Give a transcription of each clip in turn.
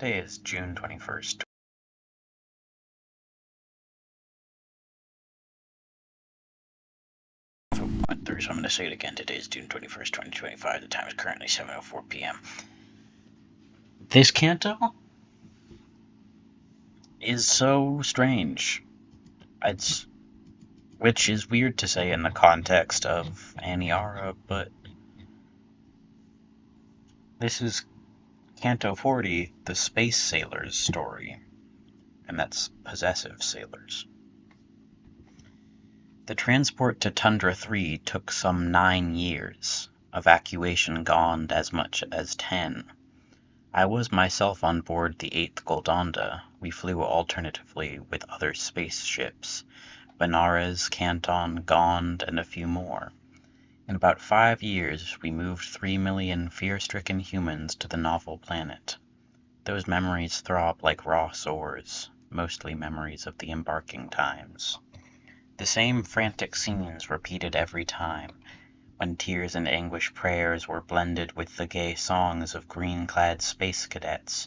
Today is June 21st. So I'm going to say it again. Today is June 21st, 2025. The time is currently 7:04 p.m. This canto is so strange. It's which is weird to say in the context of Aniara, but this is Canto 40, the Space Sailors story, and that's possessive sailors. The transport to Tundra 3 took some 9 years, evacuation gone as much as 10. I was myself on board the 8th Golconda. We flew alternatively with other spaceships, Benares, Canton, Gond, and a few more. In about 5 years, we moved 3 million fear-stricken humans to the novel planet. Those memories throb like raw sores, mostly memories of the embarking times. The same frantic scenes repeated every time, when tears and anguish prayers were blended with the gay songs of green-clad space cadets,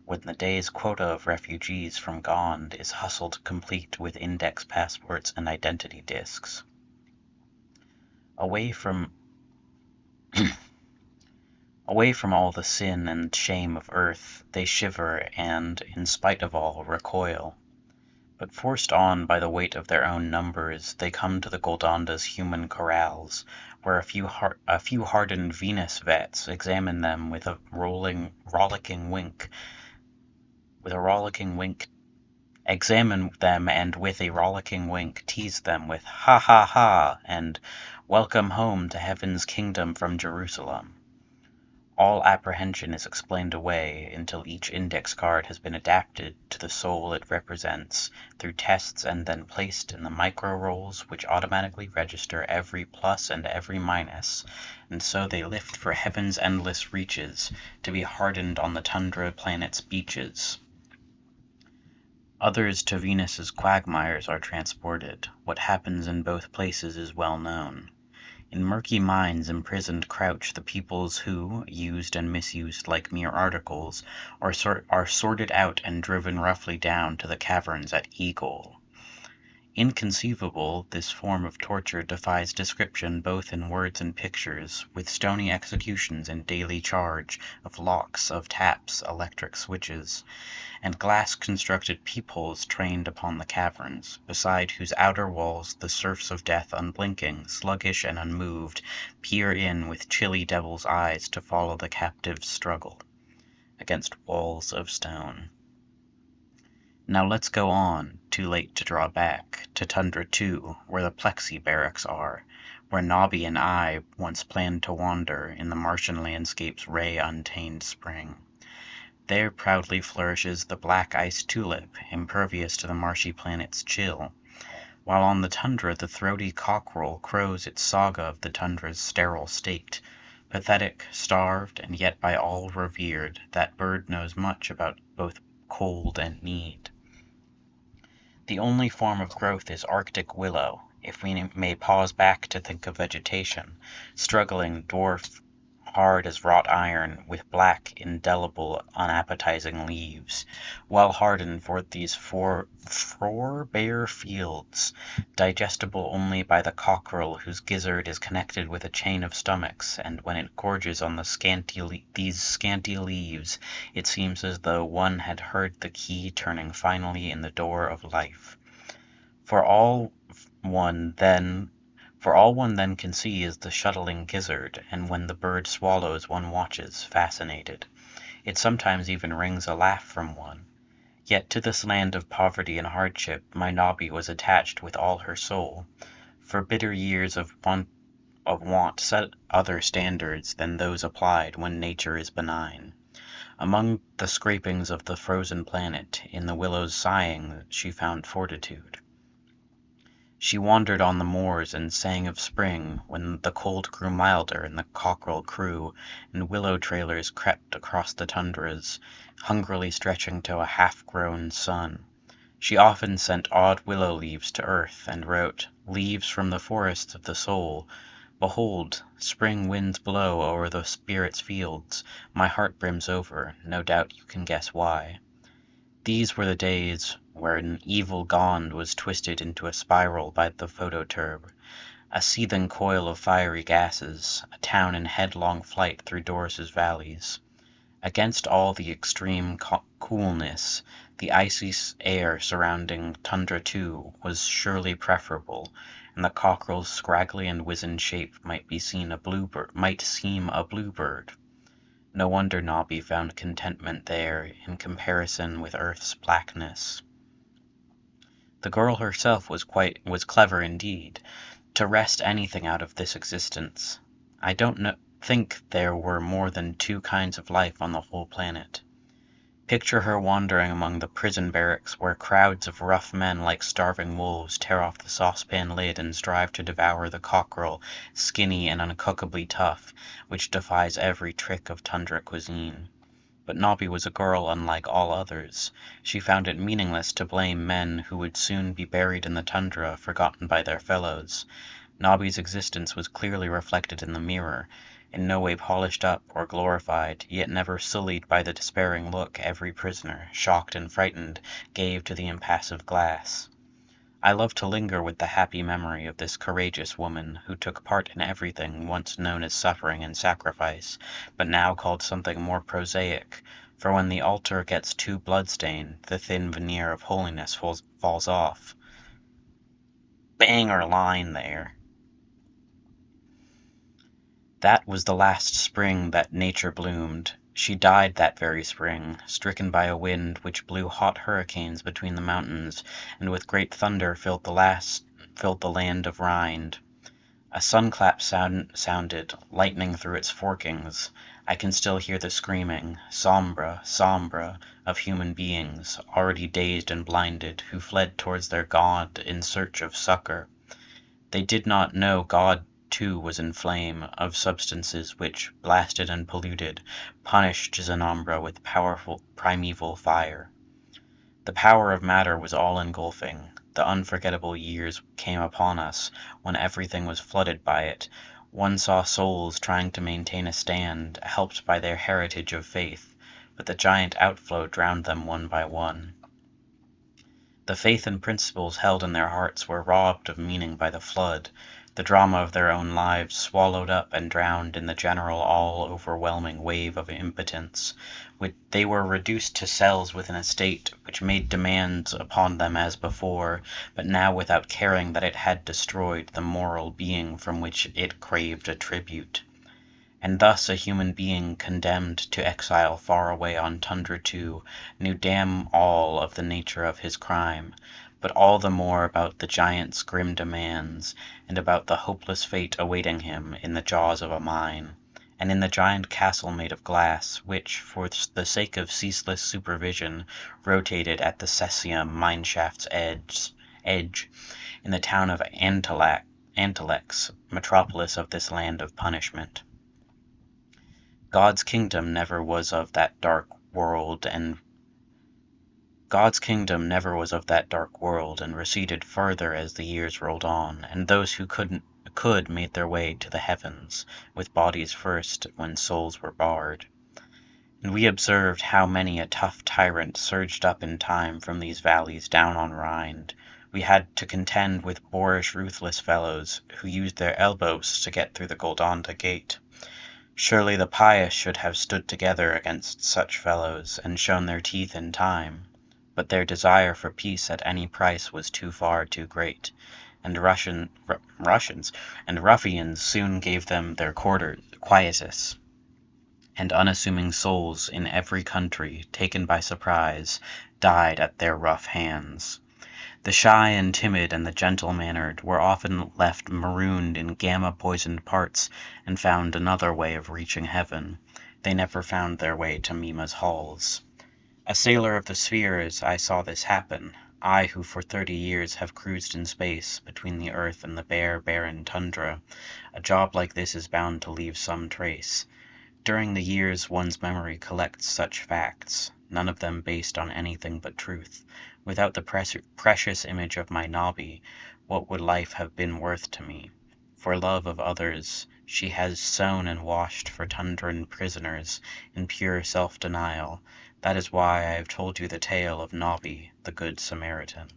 when the day's quota of refugees from Gond is hustled complete with index passports and identity discs. Away from all the sin and shame of Earth, they shiver and, in spite of all, recoil. But forced on by the weight of their own numbers, they come to the Golconda's human corrals, where a few hardened Venus vets examine them with a rollicking wink, examine them and with a rollicking wink tease them with "ha ha ha" and "welcome home to heaven's kingdom from Jerusalem." All apprehension is explained away until each index card has been adapted to the soul it represents through tests and then placed in the micro-rolls which automatically register every plus and every minus, and so they lift for heaven's endless reaches to be hardened on the tundra planet's beaches. Others to Venus's quagmires are transported. What happens in both places is well known. In murky mines imprisoned crouch the peoples who, used and misused like mere articles, are sorted out and driven roughly down to the caverns at Eagle. Inconceivable, this form of torture defies description both in words and pictures, with stony executions in daily charge of locks, of taps, electric switches, and glass-constructed peepholes trained upon the caverns, beside whose outer walls the serfs of death unblinking, sluggish and unmoved, peer in with chilly devil's eyes to follow the captive's struggle against walls of stone. Now let's go on, too late to draw back, to Tundra 2, where the plexi barracks are, where Nobby and I once planned to wander in the Martian landscape's ray-untainted spring. There proudly flourishes the black ice tulip, impervious to the marshy planet's chill, while on the tundra the throaty cockerel crows its saga of the tundra's sterile state. Pathetic, starved, and yet by all revered, that bird knows much about both cold and need. The only form of growth is Arctic willow, if we may pause back to think of vegetation, struggling dwarf, hard as wrought iron, with black, indelible, unappetizing leaves, well hardened for these bare fields, digestible only by the cockerel whose gizzard is connected with a chain of stomachs, and when it gorges on these scanty leaves, it seems as though one had heard the key turning finally in the door of life. For all one then can see is the shuttling gizzard, and when the bird swallows one watches, fascinated. It sometimes even wrings a laugh from one. Yet to this land of poverty and hardship my Nobby was attached with all her soul, for bitter years of want set other standards than those applied when nature is benign. Among the scrapings of the frozen planet, in the willow's sighing, she found fortitude. She wandered on the moors and sang of spring, when the cold grew milder and the cockerel crew, and willow trailers crept across the tundras, hungrily stretching to a half-grown sun. She often sent odd willow leaves to earth, and wrote, "Leaves from the forests of the soul," Behold, spring winds blow o'er the spirit's fields, my heart brims over, no doubt you can guess why. These were the days when evil Gond was twisted into a spiral by the phototurb, a seething coil of fiery gases, a town in headlong flight through Doris's valleys. Against all the extreme coolness, the icy air surrounding Tundra too was surely preferable, and the cockerel's scraggly and wizened shape seem a bluebird. No wonder Nobby found contentment there in comparison with earth's blackness. The girl herself was clever indeed, to wrest anything out of this existence. I don't think there were more than two kinds of life on the whole planet. Picture her wandering among the prison barracks where crowds of rough men like starving wolves tear off the saucepan lid and strive to devour the cockerel, skinny and uncookably tough, which defies every trick of tundra cuisine. But Nobby was a girl unlike all others. She found it meaningless to blame men who would soon be buried in the tundra, forgotten by their fellows. Nobby's existence was clearly reflected in the mirror, in no way polished up or glorified, yet never sullied by the despairing look every prisoner, shocked and frightened, gave to the impassive glass. I love to linger with the happy memory of this courageous woman, who took part in everything once known as suffering and sacrifice, but now called something more prosaic, for when the altar gets too blood-stained, the thin veneer of holiness falls off. Banger line there. That was the last spring that nature bloomed. She died that very spring, stricken by a wind which blew hot hurricanes between the mountains, and with great thunder filled the land of Rind. A sunclap sounded, lightning through its forkings. I can still hear the screaming, sombre, sombre, of human beings, already dazed and blinded, who fled towards their God in search of succor. They did not know God too was in flame, of substances which, blasted and polluted, punished Zinambra with powerful primeval fire. The power of matter was all-engulfing. The unforgettable years came upon us, when everything was flooded by it. One saw souls trying to maintain a stand, helped by their heritage of faith, but the giant outflow drowned them one by one. The faith and principles held in their hearts were robbed of meaning by the flood, the drama of their own lives swallowed up and drowned in the general all-overwhelming wave of impotence. They were reduced to cells within a state which made demands upon them as before, but now without caring that it had destroyed the moral being from which it craved a tribute. And thus a human being condemned to exile far away on Tundra too, knew damn all of the nature of his crime, but all the more about the giant's grim demands, and about the hopeless fate awaiting him in the jaws of a mine, and in the giant castle made of glass, which, for the sake of ceaseless supervision, rotated at the cesium mineshaft's edge, in the town of Antelex, metropolis of this land of punishment. God's kingdom never was of that dark world, and receded further as the years rolled on, and those who could made their way to the heavens, with bodies first, when souls were barred. And we observed how many a tough tyrant surged up in time from these valleys down on Rind. We had to contend with boorish, ruthless fellows, who used their elbows to get through the Goldonda gate. Surely the pious should have stood together against such fellows, and shown their teeth in time. But their desire for peace at any price was too great, and Russians and ruffians soon gave them their quietus, and unassuming souls in every country, taken by surprise, died at their rough hands. The shy and timid and the gentle-mannered were often left marooned in gamma-poisoned parts and found another way of reaching heaven. They never found their way to Mima's halls. A sailor of the spheres, I saw this happen. I, who for 30 years have cruised in space, between the earth and the bare, barren tundra. A job like this is bound to leave some trace. During the years one's memory collects such facts, none of them based on anything but truth. Without the precious image of my Nobby, what would life have been worth to me? For love of others, she has sown and washed for tundran prisoners in pure self-denial. That is why I have told you the tale of Nobby, the Good Samaritan.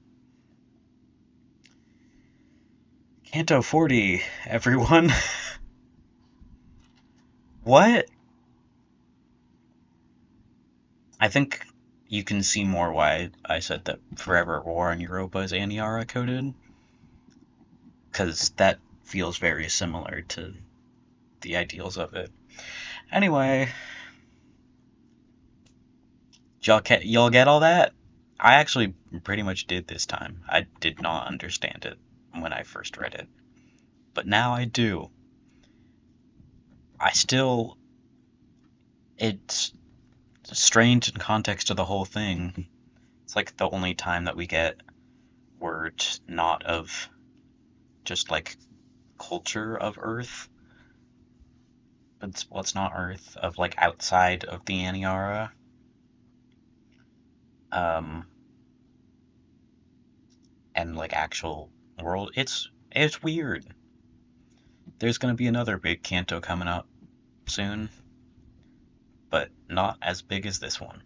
Canto 40, everyone. What? I think you can see more why I said that Forever at War on Europa is aniara coded, because that feels very similar to the ideals of it. Anyway, y'all get all that? I actually pretty much did this time. I did not understand it when I first read it, but now I do. I still, it's strange in context of the whole thing. It's like the only time that we get words not of just like culture of Earth, but it's not Earth, of like outside of the Aniara. Um, and like actual world. It's weird. There's gonna be another big canto coming up soon, but not as big as this one.